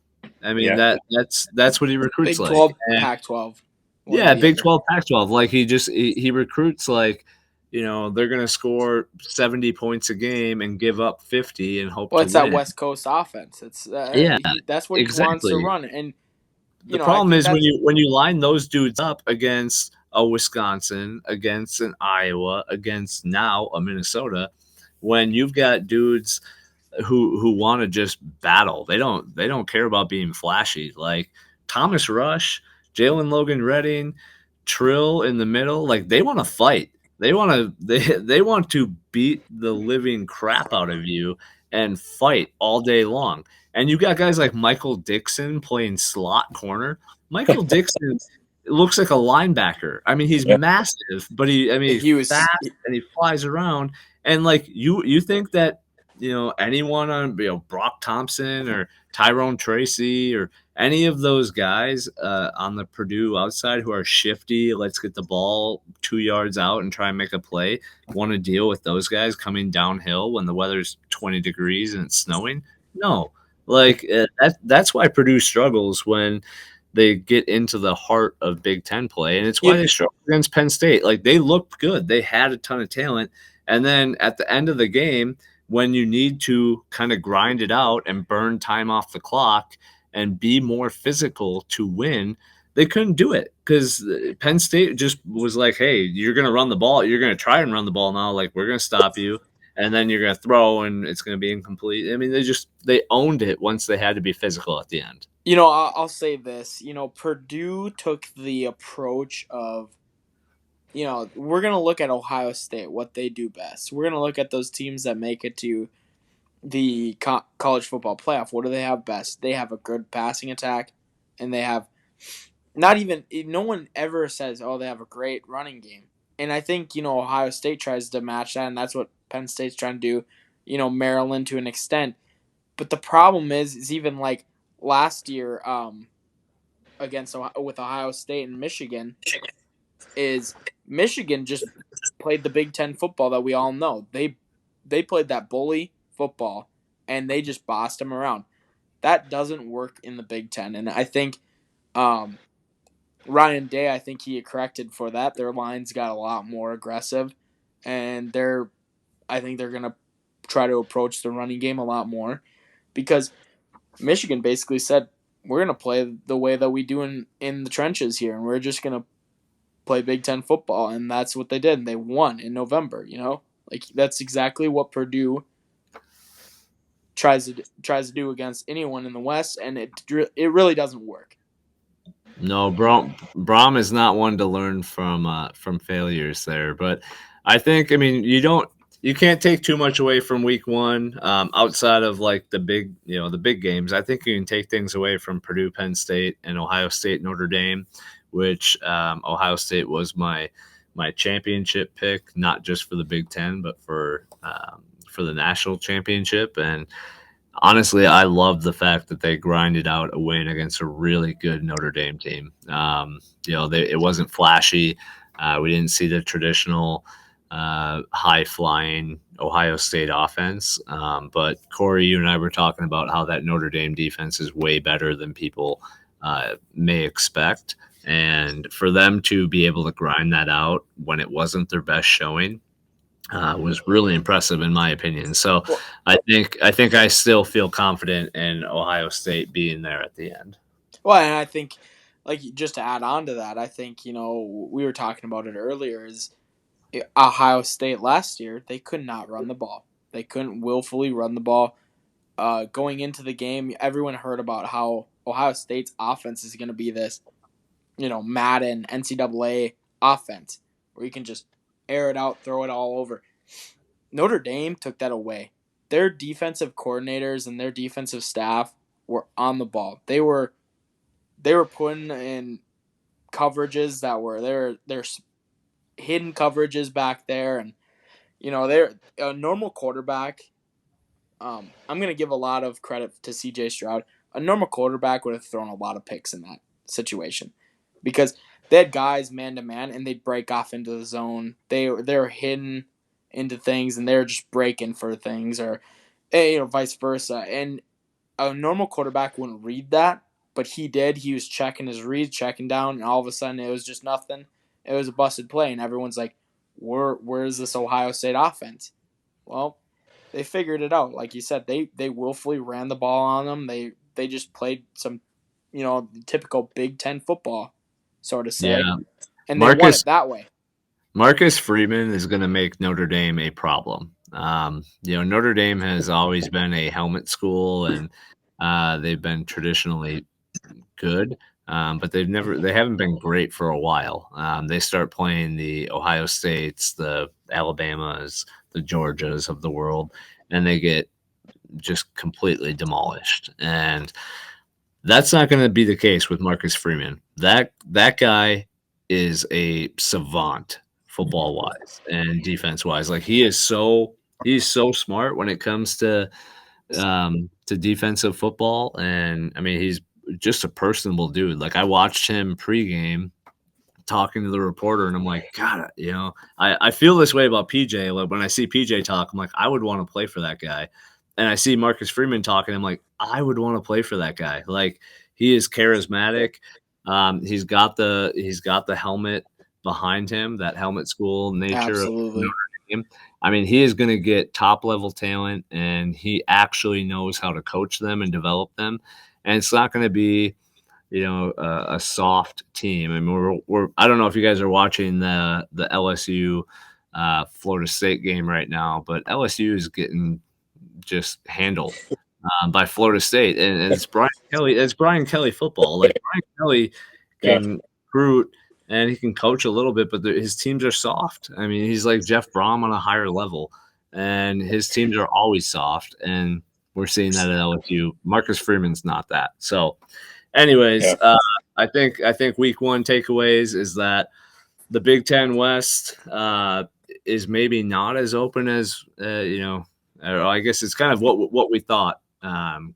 I mean yeah, that's what he recruits Big like. 12, And Pac 12, one or yeah, the Big other. 12, Pac-12. Like he recruits like, they're gonna score 70 points a game and give up 50 and hope Well, to it's that win. West Coast offense. It's Yeah, that's what he wants to exactly. run, and The I problem think is when that's you line those dudes up against a Wisconsin, against an Iowa, against now a Minnesota, when you've got dudes who want to just battle. They don't care about being flashy. Like Thomas Rush, Jalen Logan Redding, Trill in the middle, like they want to fight. They want to beat the living crap out of you and fight all day long. And you got guys like Michael Dixon playing slot corner. Michael Dixon looks like a linebacker. I mean, he's yeah. massive, but he's he was. fast and he flies around. And like you think that anyone on Brock Thompson or Tyrone Tracy or any of those guys on the Purdue outside who are shifty, let's get the ball 2 yards out and try and make a play, want to deal with those guys coming downhill when the weather's 20 degrees and it's snowing? No. Like that's why Purdue struggles when they get into the heart of Big Ten play, and it's why You, they struggle against Penn State. Like they looked good, they had a ton of talent, and then at the end of the game, when you need to kind of grind it out and burn time off the clock and be more physical to win, they couldn't do it because Penn State just was like, hey, you're going to run the ball. You're going to try and run the ball now. Like, we're going to stop you. And then you're going to throw and it's going to be incomplete. I mean, they owned it once they had to be physical at the end. I'll say this. Purdue took the approach of, we're gonna look at Ohio State, what they do best. We're gonna look at those teams that make it to the college football playoff. What do they have best? They have a good passing attack, and they have not even. No one ever says, "Oh, they have a great running game." And I think Ohio State tries to match that, and that's what Penn State's trying to do. Maryland to an extent, but the problem is even like last year, with Ohio State and Michigan, is Michigan just played the Big Ten football that we all know. They played that bully football, and they just bossed them around. That doesn't work in the Big Ten, and I think Ryan Day, I think he corrected for that. Their lines got a lot more aggressive, and I think they're gonna try to approach the running game a lot more because Michigan basically said we're gonna play the way that we do in the trenches here, and we're just gonna play Big Ten football, and that's what they did. And they won in November. Like that's exactly what Purdue tries to do against anyone in the West, and it really doesn't work. No, Brom is not one to learn from failures there. But I mean, you can't take too much away from week one outside of like the big games. I think you can take things away from Purdue, Penn State, and Ohio State, Notre Dame, which Ohio State was my championship pick, not just for the Big Ten, but for the national championship. And honestly, I love the fact that they grinded out a win against a really good Notre Dame team. It wasn't flashy. We didn't see the traditional high flying Ohio State offense. But Corey, you and I were talking about how that Notre Dame defense is way better than people may expect. And for them to be able to grind that out when it wasn't their best showing was really impressive in my opinion. So Well, I think I still feel confident in Ohio State being there at the end. well, and I think, like, just to add on to that, I think we were talking about it earlier. Is Ohio State last year they could not run the ball. They couldn't willfully run the ball. going into the game, everyone heard about how Ohio State's offense is going to be this, Madden NCAA offense where you can just air it out, throw it all over. Notre Dame took that away. Their defensive coordinators and their defensive staff were on the ball. They were putting in coverages that were they're hidden coverages back there, and they're a normal quarterback. I'm gonna give a lot of credit to C.J. Stroud. A normal quarterback would have thrown a lot of picks in that situation because they had guys man to man and they'd break off into the zone. They're hidden into things and they're just breaking for things, or vice versa. And a normal quarterback wouldn't read that, but he did. He was checking his reads, checking down, and all of a sudden it was just nothing. It was a busted play, and everyone's like, where's this Ohio State offense? Well, they figured it out. Like you said, they willfully ran the ball on them. They just played some, typical Big Ten football, so to say, Yeah. and they won Marcus it that way. Marcus Freeman is going to make Notre Dame a problem. Notre Dame has always been a helmet school, and they've been traditionally good, but they haven't been great for a while. They start playing the Ohio States, the Alabamas, the Georgias of the world, and they get just completely demolished. And that's not going to be the case with Marcus Freeman. That guy is a savant football wise and defense wise. Like he's so smart when it comes to defensive football. And I mean, he's just a personable dude. Like I watched him pregame talking to the reporter, and I'm like, God, I feel this way about PJ. Like when I see PJ talk, I'm like, I would want to play for that guy. And I see Marcus Freeman talking, I'm like, I would want to play for that guy. Like he is charismatic. He's got the helmet behind him, that helmet school nature of Absolutely. Notre Dame. I mean, he is going to get top level talent, and he actually knows how to coach them and develop them. And it's not going to be, a soft team. I mean, we're I don't know if you guys are watching the LSU Florida State game right now, but LSU is getting just handled by Florida State, and it's Brian Kelly. It's Brian Kelly football. Like Brian Kelly Yeah. can recruit and he can coach a little bit, but his teams are soft. I mean, he's like Jeff Brom on a higher level, and his teams are always soft. And we're seeing that at LSU. Marcus Freeman's not that. So, anyways, Yeah. I think week one takeaways is that the Big Ten West is maybe not as open as I guess it's kind of what we thought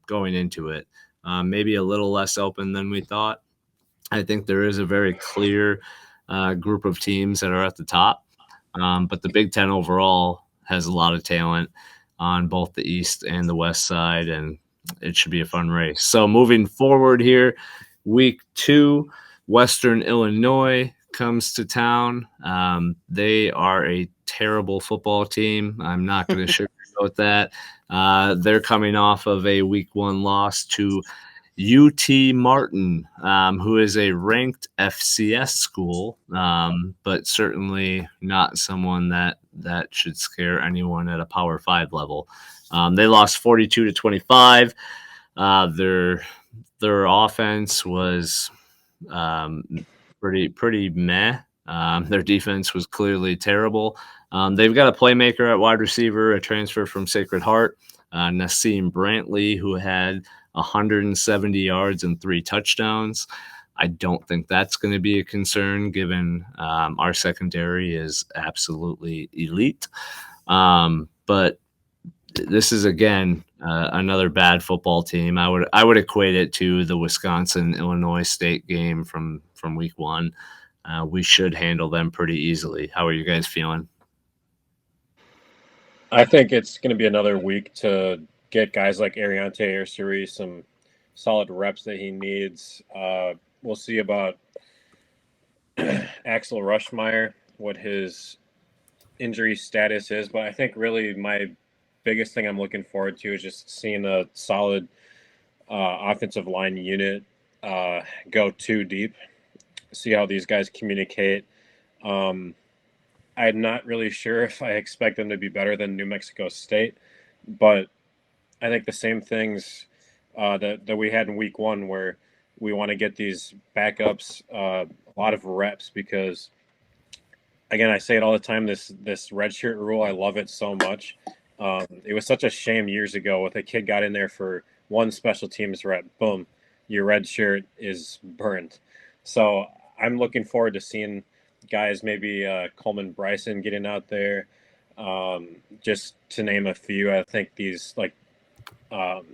going into it. Maybe a little less open than we thought. I think there is a very clear group of teams that are at the top, but the Big Ten overall has a lot of talent on both the East and the West side, and it should be a fun race. So moving forward here, week 2, Western Illinois comes to town. They are a terrible football team. I'm not going to sugarcoat that. They're coming off of a week 1 loss to UT Martin, who is a ranked FCS school, but certainly not someone that should scare anyone at a Power 5 level. They lost 42-25. Their offense was pretty meh. Their defense was clearly terrible. They've got a playmaker at wide receiver, a transfer from Sacred Heart, Nassim Brantley, who had 170 yards and 3 touchdowns. I don't think that's going to be a concern given our secondary is absolutely elite. But this is, again, another bad football team. I would equate it to the Wisconsin-Illinois State game from week 1. We should handle them pretty easily. How are you guys feeling? I think it's going to be another week to get guys like Ariante Ursary some solid reps that he needs. We'll see about Axel Rushmeyer, what his injury status is, but I think really my biggest thing I'm looking forward to is just seeing a solid offensive line unit go too deep, see how these guys communicate. I'm not really sure if I expect them to be better than New Mexico State, but I think the same things that we had in week one, where we want to get these backups a lot of reps because, again, I say it all the time. This redshirt rule, I love it so much. It was such a shame years ago if a kid got in there for one special teams rep, boom, your red shirt is burned. So I'm looking forward to seeing guys, maybe Coleman Bryson getting out there, just to name a few. I think these like um,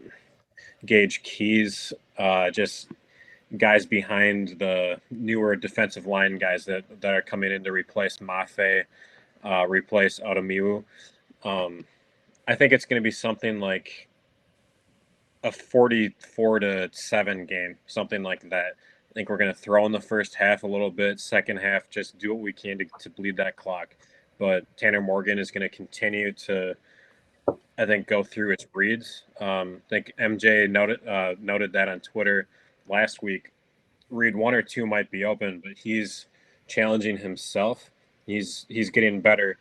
Gage Keys, just guys behind the newer defensive line guys that are coming in to replace Mafe, replace Automiu. Um, I think it's going to be something like a 44-7 game, something like that. I think we're going to throw in the first half a little bit, second half, just do what we can to bleed that clock. But Tanner Morgan is going to continue to, I think, go through his reads. I think MJ noted that on Twitter last week. Read one or two might be open, but he's challenging himself. He's getting better,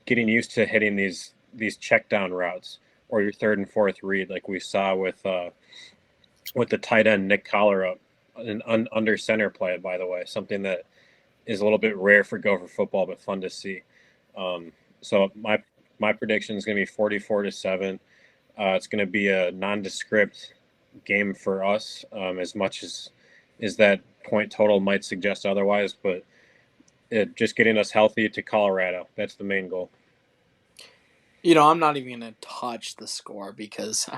getting used to hitting these check down routes or your third and fourth read, like we saw with the tight end Nick Collar up an under center play. By the way, something that is a little bit rare for Gopher football, but fun to see. So my prediction is going to be 44-7. It's going to be a nondescript game for us, as much as that point total might suggest otherwise. But just getting us healthy to Colorado, that's the main goal. I'm not even going to touch the score because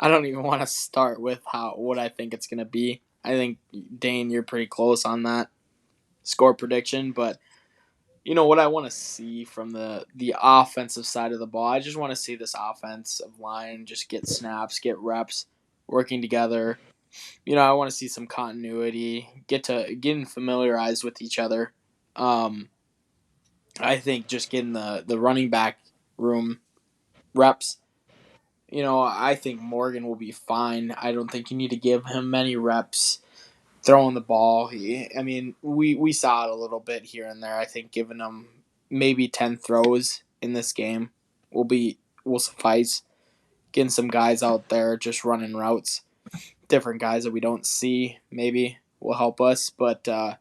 I don't even want to start with what I think it's going to be. I think, Dane, you're pretty close on that score prediction, but what I want to see from the offensive side of the ball, I just want to see this offensive line just get snaps, get reps, working together. I want to see some continuity, getting familiarized with each other. I think just getting the running back room reps. I think Morgan will be fine. I don't think you need to give him many reps throwing the ball. We saw it a little bit here and there. I think giving him maybe 10 throws in this game will suffice. Getting some guys out there just running routes, different guys that we don't see maybe will help us. But on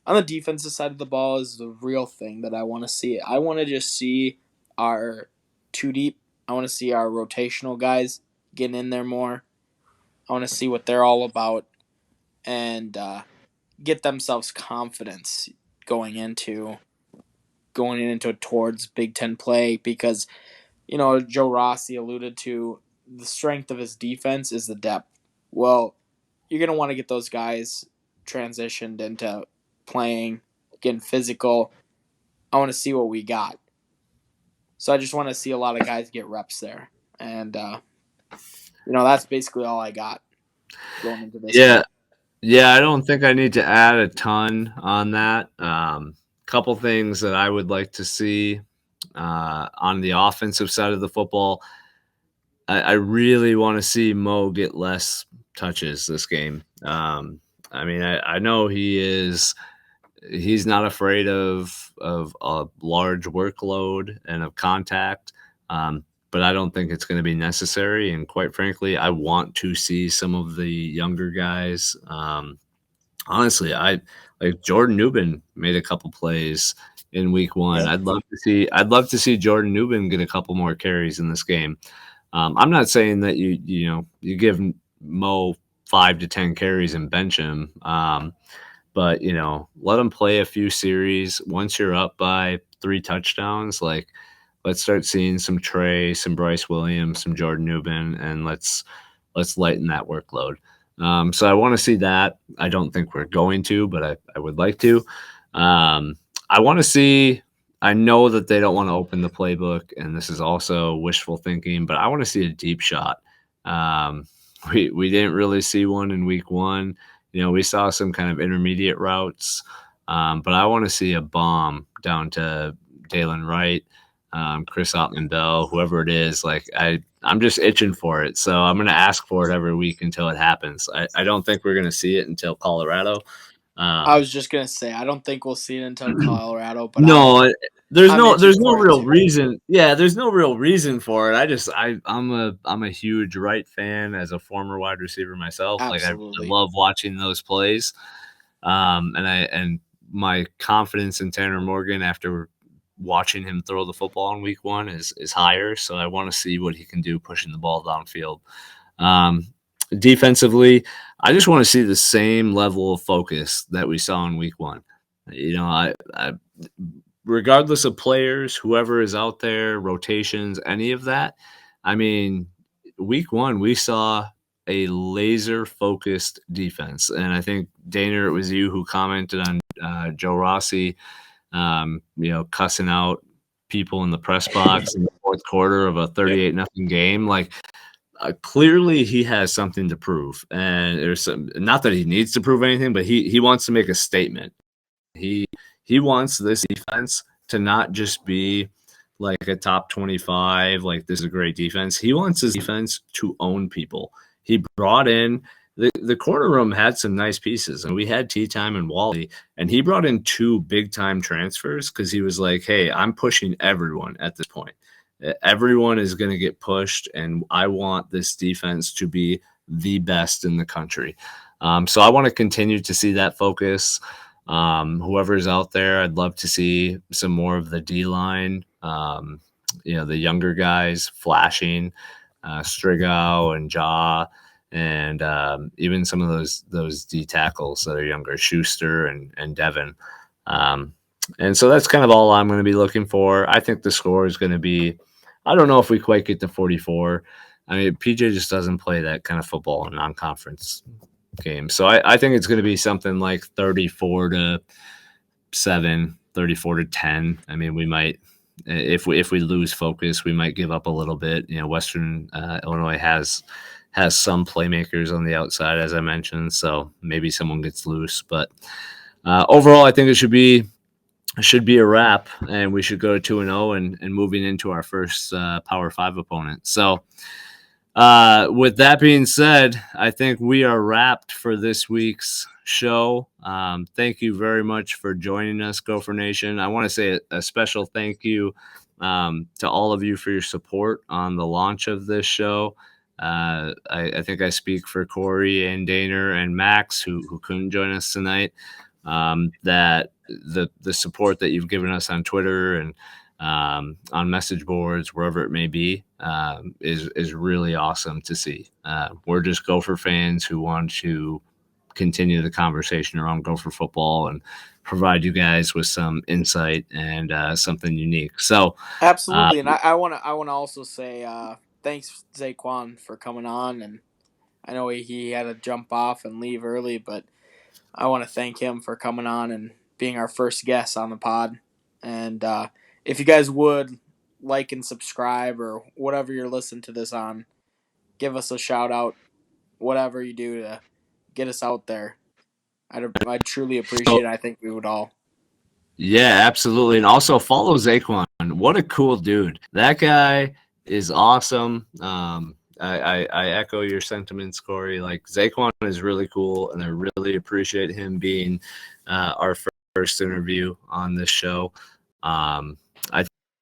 the defensive side of the ball is the real thing that I want to see. I want to just see our two deep. I want to see our rotational guys getting in there more. I want to see what they're all about and get themselves confidence going into towards Big Ten play because Joe Rossi alluded to the strength of his defense is the depth. Well, you're gonna want to get those guys transitioned into playing, getting physical. I want to see what we got. So I just want to see a lot of guys get reps there, and that's basically all I got going into this. Yeah. Yeah, I don't think I need to add a ton on that. Couple things that I would like to see on the offensive side of the football. I really want to see Mo get less touches this game. I know he's not afraid of a large workload and of contact, but I don't think it's going to be necessary. And quite frankly, I want to see some of the younger guys. Honestly, I like Jordan Newman made a couple plays in week one. Yeah. I'd love to see Jordan Newman get a couple more carries in this game. I'm not saying that you give Mo 5 to 10 carries and bench him. But let him play a few series. Once you're up by 3 touchdowns, like let's start seeing some Trey, some Bryce Williams, some Jordan Newman, and let's lighten that workload. So I want to see that. I don't think we're going to, but I would like to. I want to see. I know that they don't want to open the playbook, and this is also wishful thinking, but I want to see a deep shot. We didn't really see one in week one. We saw some kind of intermediate routes, but I want to see a bomb down to Dalen Wright, Chris Ottman-Bell, whoever it is. Like I'm just itching for it, so I'm going to ask for it every week until it happens. I don't think we're going to see it until Colorado, I was just gonna say I don't think we'll see it until Colorado, but No, I'm there's itching no for it real too. reason. Yeah, there's no real reason for it. I'm a huge Wright fan as a former wide receiver myself. Like I Absolutely. love watching those plays. And my confidence in Tanner Morgan after watching him throw the football in week 1 is higher. So I want to see what he can do pushing the ball downfield. Um, Defensively, I just want to see the same level of focus that we saw in week 1. You know, I regardless of players, whoever is out there, rotations, any of that. I mean, week 1 we saw a laser focused defense, and I think Daner, it was you who commented on Joe Rossi, cussing out people in the press box in the fourth quarter of a 38-0 game. Like, clearly he has something to prove, and there's not that he needs to prove anything, but he wants to make a statement. He wants this defense to not just be like a top 25, like this is a great defense. He wants his defense to own people. He brought in the corner room had some nice pieces, and we had Tea Time and Wally, and he brought in 2 big time transfers because he was like, hey, I'm pushing everyone at this point. Everyone is going to get pushed, and I want this defense to be the best in the country. So I want to continue to see that focus. Whoever's out there, I'd love to see some more of the D line. The younger guys flashing, Strigow and Jaw, and even some of those D tackles that are younger, Schuster and Devin. And so that's kind of all I'm going to be looking for. I think the score is going to be, I don't know if we quite get to 44. I mean, PJ just doesn't play that kind of football in non-conference games. So I think it's going to be something like 34-7, 34-10. I mean, we might, if we lose focus, we might give up a little bit. Western Illinois has some playmakers on the outside, as I mentioned, so maybe someone gets loose. But overall, I think it should be a wrap, and we should go 2-0 and moving into our first Power 5 opponent. So with that being said, I think we are wrapped for this week's show. Thank you very much for joining us, Gopher Nation. I want to say a special thank you to all of you for your support on the launch of this show. I think I speak for Corey and Daner and Max, who couldn't join us tonight, that the support that you've given us on Twitter and on message boards, wherever it may be, is really awesome to see. We're just Gopher fans who want to continue the conversation around Gopher football and provide you guys with some insight and something unique. So Absolutely, and I want to also say thanks ZaQuan for coming on, and I know he had to jump off and leave early, but I want to thank him for coming on and being our first guest on the pod. And if you guys would like and subscribe or whatever you're listening to this on, give us a shout out, whatever you do to get us out there. I'd truly appreciate it. I think we would all. Yeah, absolutely. And also follow ZaQuan. What a cool dude. That guy is awesome. I echo your sentiments, Corey. Like, ZaQuan is really cool, and I really appreciate him being our first interview on this show. I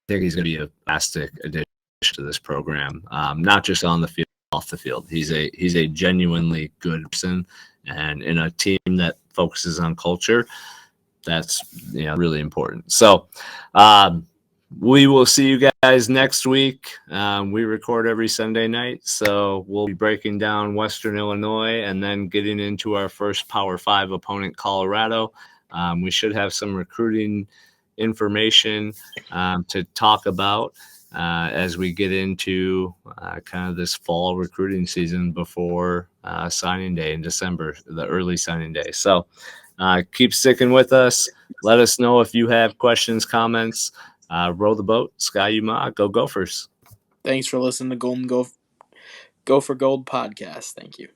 think he's going to be a fantastic addition to this program, not just on the field, off the field. He's a genuinely good person, and in a team that focuses on culture, that's really important. So we will see you guys next week. We record every Sunday night, so we'll be breaking down Western Illinois and then getting into our first Power 5 opponent, Colorado. We should have some recruiting information to talk about as we get into kind of this fall recruiting season before signing day in December, the early signing day. So keep sticking with us. Let us know if you have questions, comments. Row the boat. Sky Yuma. Go Gophers. Thanks for listening to Go for Gold podcast. Thank you.